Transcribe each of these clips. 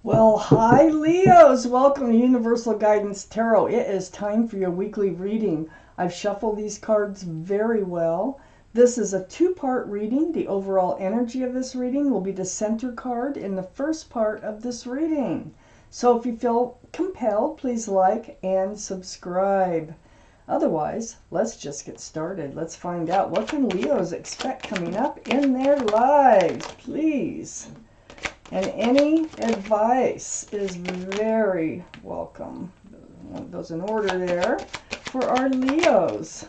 Well, hi Leos! Welcome to Universal Guidance Tarot. It is time for your weekly reading. I've shuffled these cards very well. This is a two-part reading. The overall energy of this reading will be the center card in the first part of this reading. So if you feel compelled, please like and subscribe. Otherwise, let's just get started. Let's find out what can Leos expect coming up in their lives, please. And any advice is very welcome. Want those in order there for our Leos.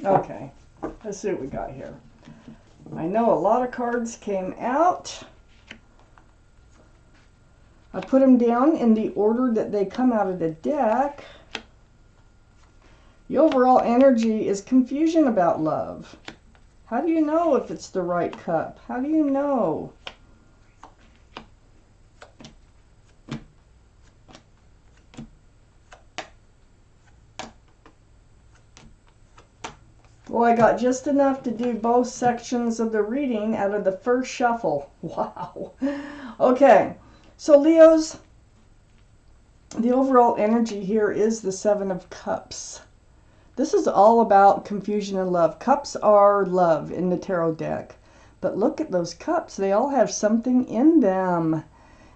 Okay, let's see what we got here. I know a lot of cards came out. I put them down in the order that they come out of the deck. The overall energy is confusion about love. How do you know if it's the right cup? How do you know? Well, I got just enough to do both sections of the reading out of the first shuffle. Wow. Okay. So Leos, the overall energy here is the Seven of Cups. This is all about confusion and love. Cups are love in the tarot deck. But look at those cups. They all have something in them.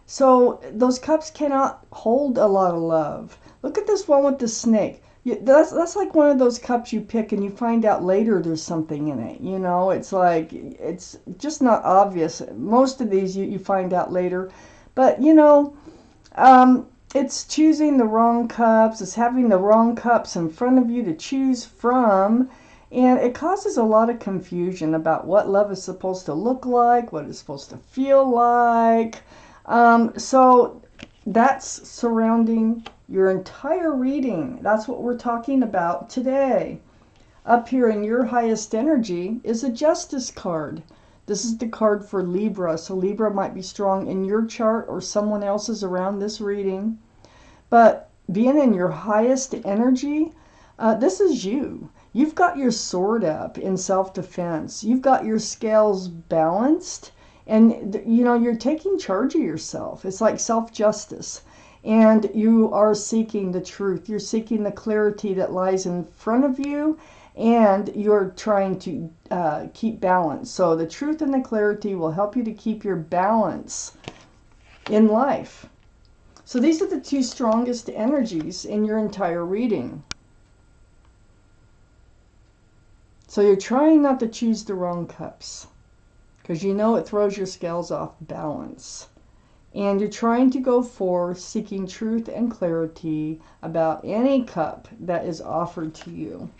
So those cups cannot hold a lot of love. Look at this one with the snake. That's like one of those cups you pick and you find out later there's something in it. You know, it's like, it's just not obvious. Most of these you find out later. But, you know, it's choosing the wrong cups. It's having the wrong cups in front of you to choose from. And it causes a lot of confusion about what love is supposed to look like, what it's supposed to feel like. So that's surrounding your entire reading. That's what we're talking about today. Up here in your highest energy is a Justice card. This is the card for Libra, so Libra might be strong in your chart or someone else's around this reading. But being in your highest energy, this is you. You've got your sword up in self-defense. You've got your scales balanced, and you know, you're taking charge of yourself. It's like self-justice. And you are seeking the truth. You're seeking the clarity that lies in front of you, and you're trying to keep balance. So the truth and the clarity will help you to keep your balance in life. So these are the two strongest energies in your entire reading. So you're trying not to choose the wrong cups, because you know it throws your scales off balance. And you're trying to go for seeking truth and clarity about any cup that is offered to you.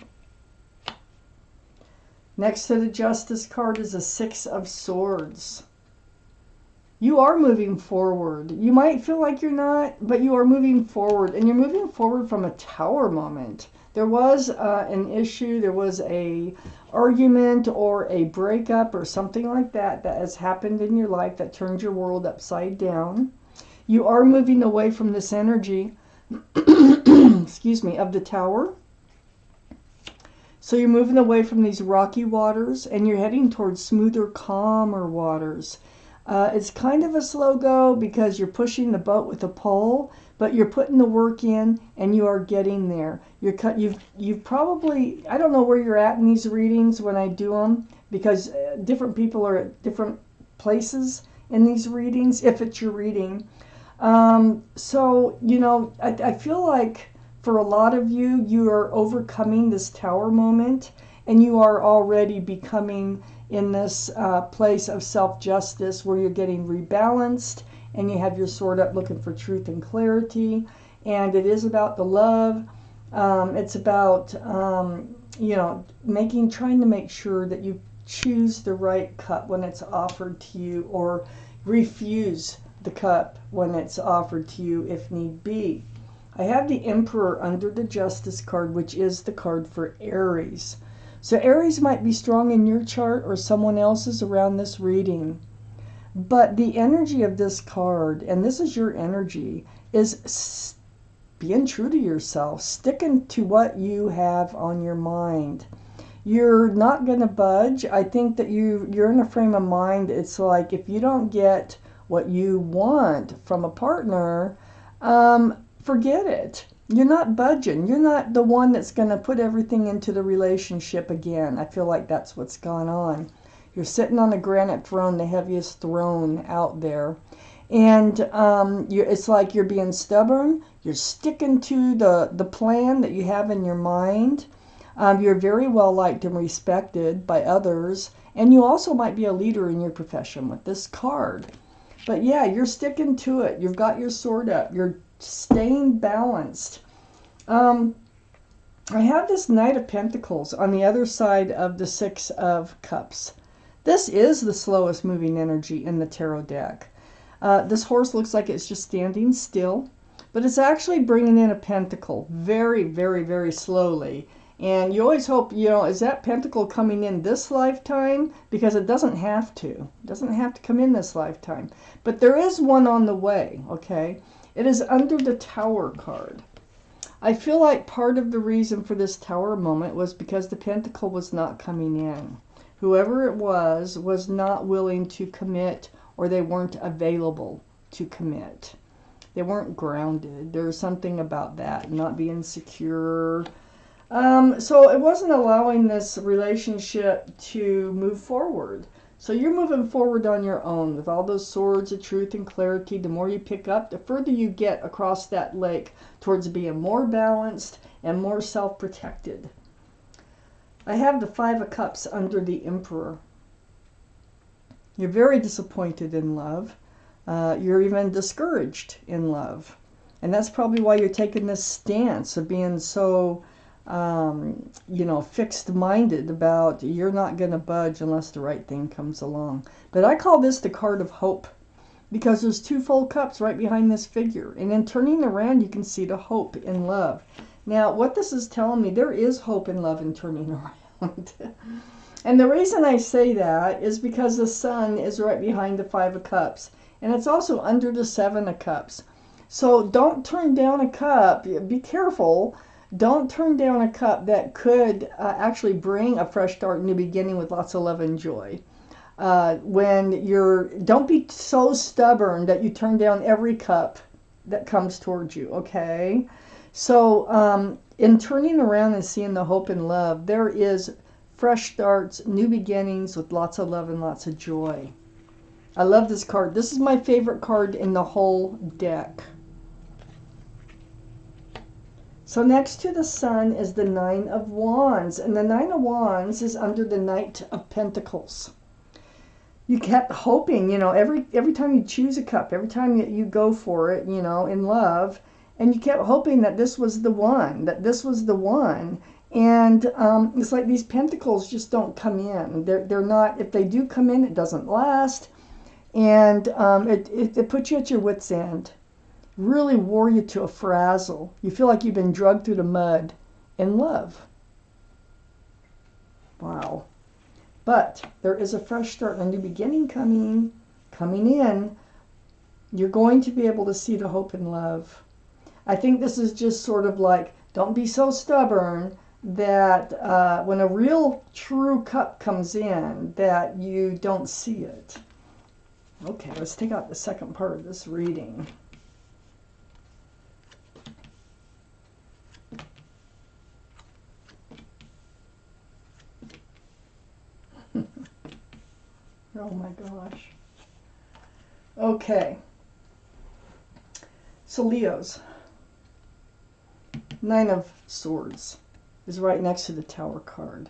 Next to the Justice card is a Six of Swords. You are moving forward. You might feel like you're not, but you are moving forward. And you're moving forward from a Tower moment. There was an issue, there was a argument or a breakup or something like that that has happened in your life that turned your world upside down. You are moving away from this energy, excuse me, of the Tower. So you're moving away from these rocky waters and you're heading towards smoother, calmer waters. It's kind of a slow go because you're pushing the boat with a pole, but you're putting the work in and you are getting there. You've probably, I don't know where you're at in these readings when I do them, because different people are at different places in these readings, if it's your reading. So, you know, I feel like for a lot of you, you are overcoming this Tower moment and you are already becoming in this place of self-justice where you're getting rebalanced and you have your sword up looking for truth and clarity. And it is about the love. It's about, you know, trying to make sure that you choose the right cup when it's offered to you, or refuse the cup when it's offered to you if need be. I have the Emperor under the Justice card, which is the card for Aries. So Aries might be strong in your chart or someone else's around this reading. But the energy of this card, and this is your energy, is being true to yourself, sticking to what you have on your mind. You're not going to budge. I think that you're in a frame of mind. It's like if you don't get what you want from a partner, forget it. You're not budging. You're not the one that's going to put everything into the relationship again. I feel like that's what's gone on. You're sitting on a granite throne, the heaviest throne out there. And it's like you're being stubborn. You're sticking to the plan that you have in your mind. You're very well liked and respected by others. And you also might be a leader in your profession with this card. But yeah, you're sticking to it. You've got your sword up. You're staying balanced. I have this Knight of Pentacles on the other side of the Six of Cups. This is the slowest moving energy in the tarot deck. This horse looks like it's just standing still, but it's actually bringing in a pentacle very, very, very slowly. And you always hope, is that pentacle coming in this lifetime? Because it doesn't have to. It doesn't have to come in this lifetime. But there is one on the way, okay? It is under the Tower card. I feel like part of the reason for this Tower moment was because the pentacle was not coming in. Whoever it was not willing to commit, or they weren't available to commit. They weren't grounded. There's something about that, not being secure. So it wasn't allowing this relationship to move forward. So you're moving forward on your own with all those swords of truth and clarity. The more you pick up, the further you get across that lake towards being more balanced and more self-protected. I have the Five of Cups under the Emperor. You're very disappointed in love. You're even discouraged in love. And that's probably why you're taking this stance of being so fixed-minded about you're not going to budge unless the right thing comes along. But I call this the card of hope because there's two full cups right behind this figure. And in turning around, you can see the hope in love. Now, what this is telling me, there is hope in love in turning around. And the reason I say that is because the Sun is right behind the Five of Cups. And it's also under the Seven of Cups. So don't turn down a cup. Be careful. Don't turn down a cup that could actually bring a fresh start, new beginning with lots of love and joy. Don't be so stubborn that you turn down every cup that comes towards you, okay? So in turning around and seeing the hope and love, there is fresh starts, new beginnings with lots of love and lots of joy. I love this card. This is my favorite card in the whole deck. So next to the Sun is the Nine of Wands. And the Nine of Wands is under the Knight of Pentacles. You kept hoping, every time you choose a cup, every time you go for it, in love, and you kept hoping that this was the one, And it's like these pentacles just don't come in. They're not, if they do come in, it doesn't last. And it puts you at your wit's end. Really wore you to a frazzle. You feel like you've been drugged through the mud in love. Wow. But there is a fresh start and a new beginning coming in. You're going to be able to see the hope in love. I think this is just sort of like, don't be so stubborn that when a real true cup comes in, that you don't see it. Okay, let's take out the second part of this reading. Oh my gosh. Okay. So Leos, Nine of Swords is right next to the Tower card.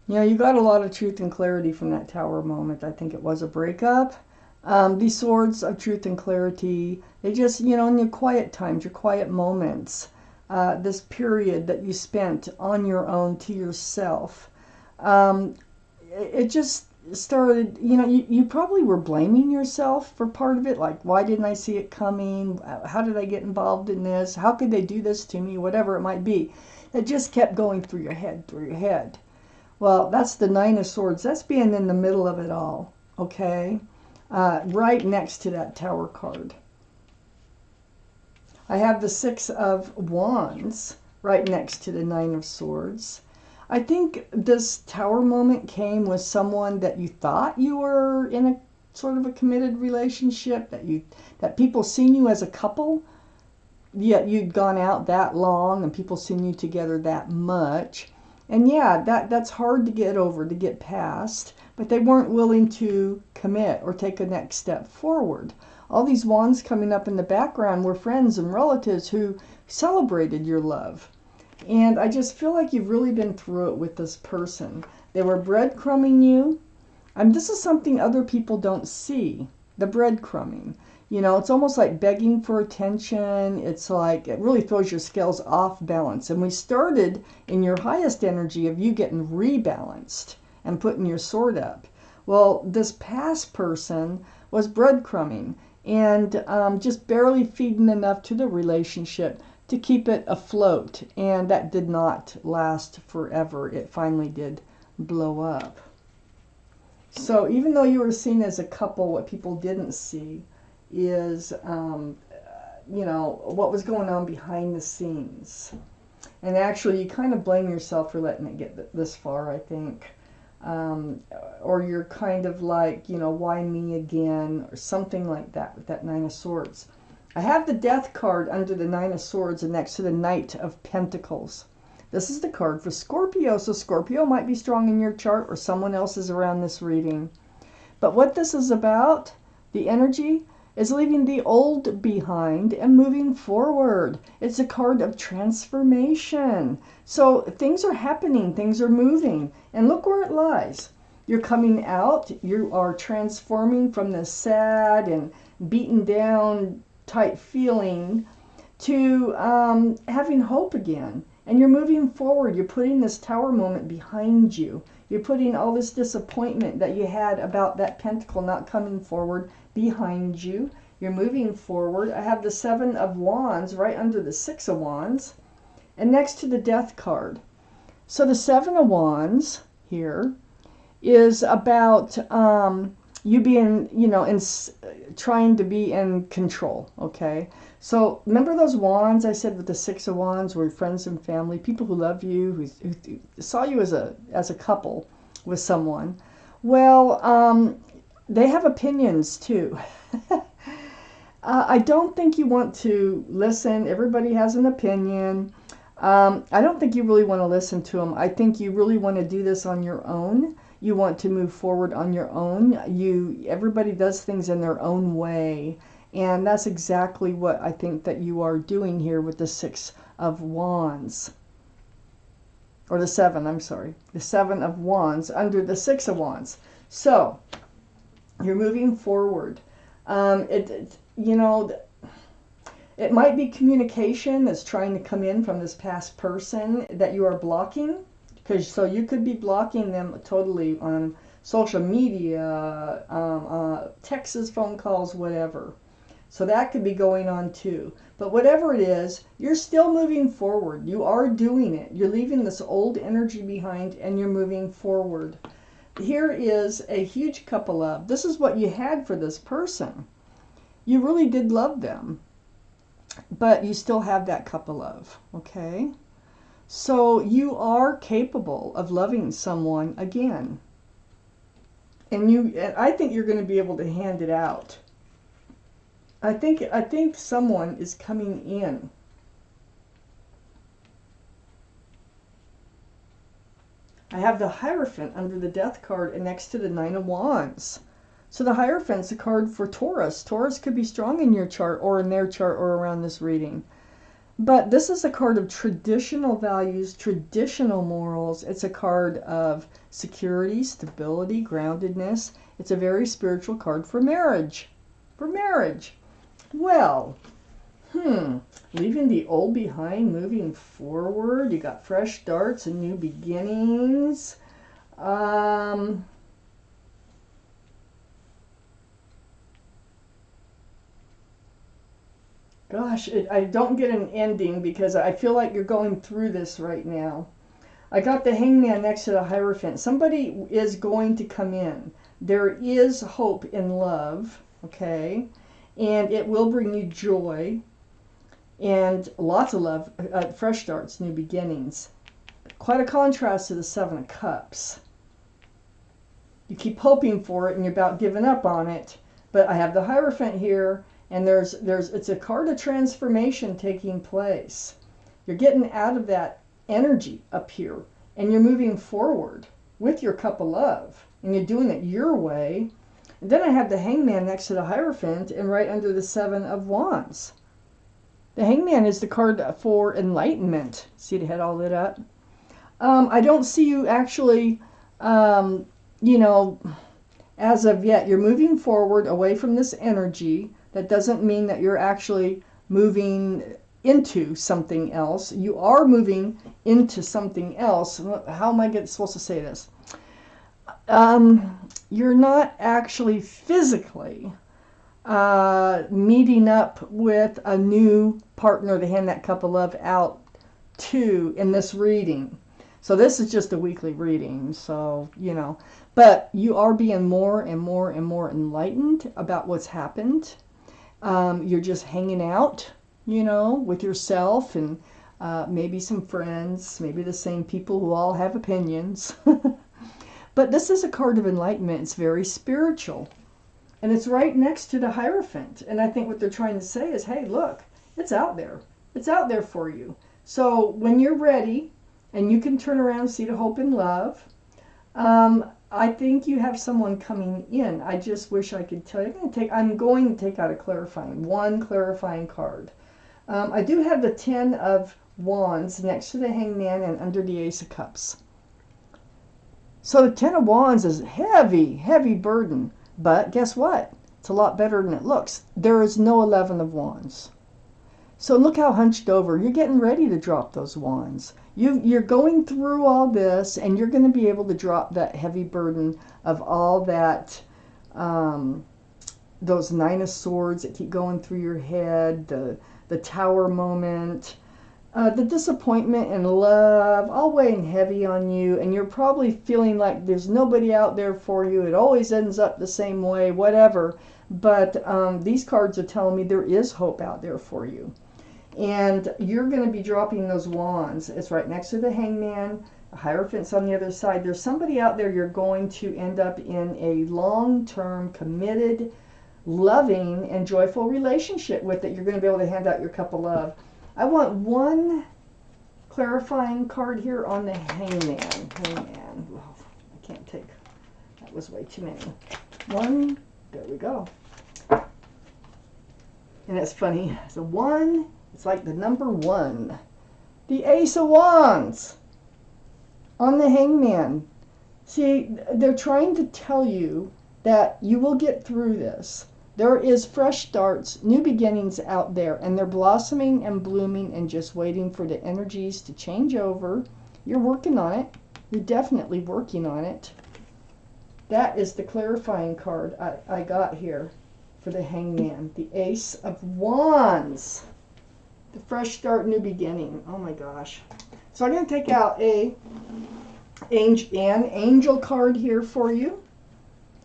You got a lot of truth and clarity from that Tower moment. I think it was a breakup. These swords of truth and clarity, they just, in your quiet times, your quiet moments, this period that you spent on your own to yourself, it just started, you probably were blaming yourself for part of it. Like, why didn't I see it coming? How did I get involved in this? How could they do this to me? Whatever it might be. It just kept going through your head. Well, that's the Nine of Swords. That's being in the middle of it all, okay? Right next to that Tower card. I have the Six of Wands right next to the Nine of Swords. I think this Tower moment came with someone that you thought you were in a sort of a committed relationship, that people seen you as a couple, yet you'd gone out that long and people seen you together that much. And yeah, that's hard to get over, to get past, but they weren't willing to commit or take a next step forward. All these wands coming up in the background were friends and relatives who celebrated your love. And I just feel like you've really been through it with this person. They were breadcrumbing you. This is something other people don't see, the breadcrumbing. You know, it's almost like begging for attention. It's like it really throws your scales off balance. And we started in your highest energy of you getting rebalanced and putting your sword up. Well, this past person was breadcrumbing and just barely feeding enough to the relationship to keep it afloat. And that did not last forever. It finally did blow up. So even though you were seen as a couple, what people didn't see is, you know, what was going on behind the scenes. And actually, you kind of blame yourself for letting it get this far, I think. Or you're kind of like, you know, why me again? Or something like that with that Nine of Swords. I have the Death card under the Nine of Swords and next to the Knight of Pentacles. This is the card for Scorpio. So Scorpio might be strong in your chart or someone else is around this reading. But what this is about, the energy, is leaving the old behind and moving forward. It's a card of transformation. So things are happening, things are moving, and look where it lies. You're coming out, you are transforming from the sad and beaten down type feeling to having hope again. And you're moving forward. You're putting this Tower moment behind you. You're putting all this disappointment that you had about that pentacle not coming forward behind you. You're moving forward. I have the Seven of Wands right under the Six of Wands and next to the Death card. So the Seven of Wands here is about you being, you know, trying to be in control, okay? So remember those wands I said with the Six of Wands were friends and family, people who love you, who saw you as a couple with someone. Well, they have opinions too. I don't think you want to listen. Everybody has an opinion. I don't think you really want to listen to them. I think you really want to do this on your own. You want to move forward on your own. Everybody does things in their own way. And that's exactly what I think that you are doing here with the Six of Wands. Or the Seven, I'm sorry. The Seven of Wands under the Six of Wands. So, you're moving forward. You know, it might be communication that's trying to come in from this past person that you are blocking. So you could be blocking them totally on social media, texts, phone calls, whatever. So that could be going on too. But whatever it is, you're still moving forward. You are doing it. You're leaving this old energy behind and you're moving forward. Here is a huge couple of, this is what you had for this person. You really did love them, but you still have that couple of, okay? So you are capable of loving someone again. And I think you're going to be able to hand it out. I think someone is coming in. I have the Hierophant under the Death card and next to the Nine of Wands. So the Hierophant's a card for Taurus. Taurus could be strong in your chart or in their chart or around this reading. But this is a card of traditional values, traditional morals. It's a card of security, stability, groundedness. It's a very spiritual card for marriage. For marriage. Well, leaving the old behind, moving forward. You got fresh starts and new beginnings. Gosh, I don't get an ending because I feel like you're going through this right now. I got the Hangman next to the Hierophant. Somebody is going to come in. There is hope in love, okay? And it will bring you joy. and lots of love, fresh starts, new beginnings. Quite a contrast to the Seven of Cups. You keep hoping for it and you're about giving up on it. But I have the Hierophant here, and it's a card of transformation taking place. You're getting out of that energy up here, and you're moving forward with your Cup of Love, and you're doing it your way. And then I have the Hangman next to the Hierophant and right under the Seven of Wands. The Hangman is the card for enlightenment. See, it had all lit up. I don't see you actually, you know, as of yet. You're moving forward away from this energy. That doesn't mean that you're actually moving into something else. You are moving into something else. How am I supposed to say this? You're not actually physically meeting up with a new partner to hand that Cup of Love out to in this reading. So this is just a weekly reading, so, you know. But you are being more and more and more enlightened about what's happened. You're just hanging out, you know, with yourself and maybe some friends, maybe the same people who all have opinions. But this is a card of enlightenment. It's very spiritual. And it's right next to the Hierophant. And I think what they're trying to say is, hey, look, it's out there. It's out there for you. So when you're ready and you can turn around and see the hope and love, I think you have someone coming in. I just wish I could tell you. I'm going to take out one clarifying card. I do have the Ten of Wands next to the Hangman and under the Ace of Cups. So the Ten of Wands is heavy, heavy burden. But guess what? It's a lot better than it looks. There is no 11 of Wands. So look how hunched over. You're getting ready to drop those wands. You're going through all this, and you're going to be able to drop that heavy burden of all that, those Nine of Swords that keep going through your head, the Tower moment, the disappointment and love, all weighing heavy on you, and you're probably feeling like there's nobody out there for you. It always ends up the same way, whatever. But these cards are telling me there is hope out there for you. And you're going to be dropping those wands. It's right next to the Hangman. The Hierophant's on the other side. There's somebody out there you're going to end up in a long-term, committed, loving, and joyful relationship with that you're going to be able to hand out your Cup of Love. I want one clarifying card here on the Hangman. Hangman. Well, I can't take. That was way too many. One. There we go. And it's funny. It's a one. It's like the number one. The Ace of Wands on the Hangman. See, they're trying to tell you that you will get through this. There is fresh starts, new beginnings out there, and they're blossoming and blooming and just waiting for the energies to change over. You're working on it. You're definitely working on it. That is the clarifying card I got here for the Hangman. The Ace of Wands. The fresh start, new beginning. Oh my gosh. So I'm going to take out an angel card here for you.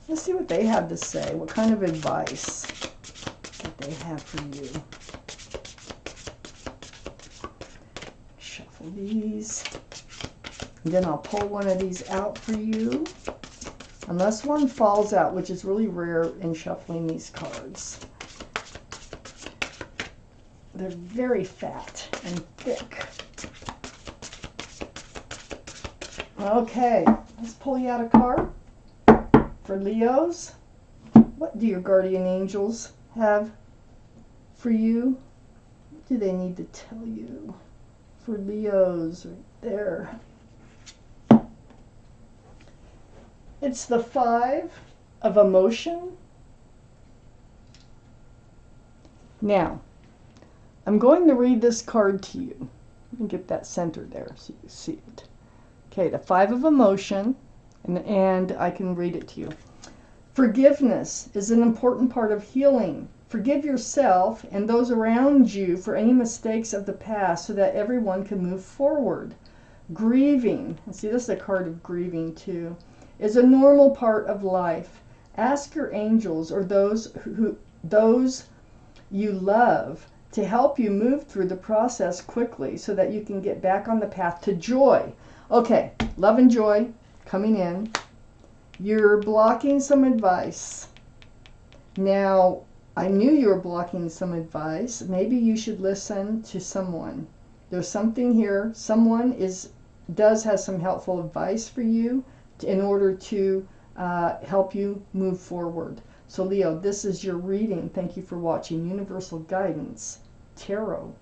Let's see what they have to say. What kind of advice that they have for you. Shuffle these. And then I'll pull one of these out for you. Unless one falls out, which is really rare in shuffling these cards. They're very fat and thick. Okay, let's pull you out a card. For Leos, what do your guardian angels have for you? What do they need to tell you? For Leos, right there. It's the Five of Emotion. Now, I'm going to read this card to you. Let me get that centered there so you can see it. Okay, the Five of Emotion. And I can read it to you. Forgiveness is an important part of healing. Forgive yourself and those around you for any mistakes of the past so that everyone can move forward. Grieving, and see this is a card of grieving too, is a normal part of life. Ask your angels or those you love to help you move through the process quickly so that you can get back on the path to joy. Okay, love and joy coming in. You're blocking some advice. Now, I knew you were blocking some advice. Maybe you should listen to someone. There's something here. Someone does have some helpful advice for you in order to help you move forward. So Leo, this is your reading. Thank you for watching Universal Guidance Tarot.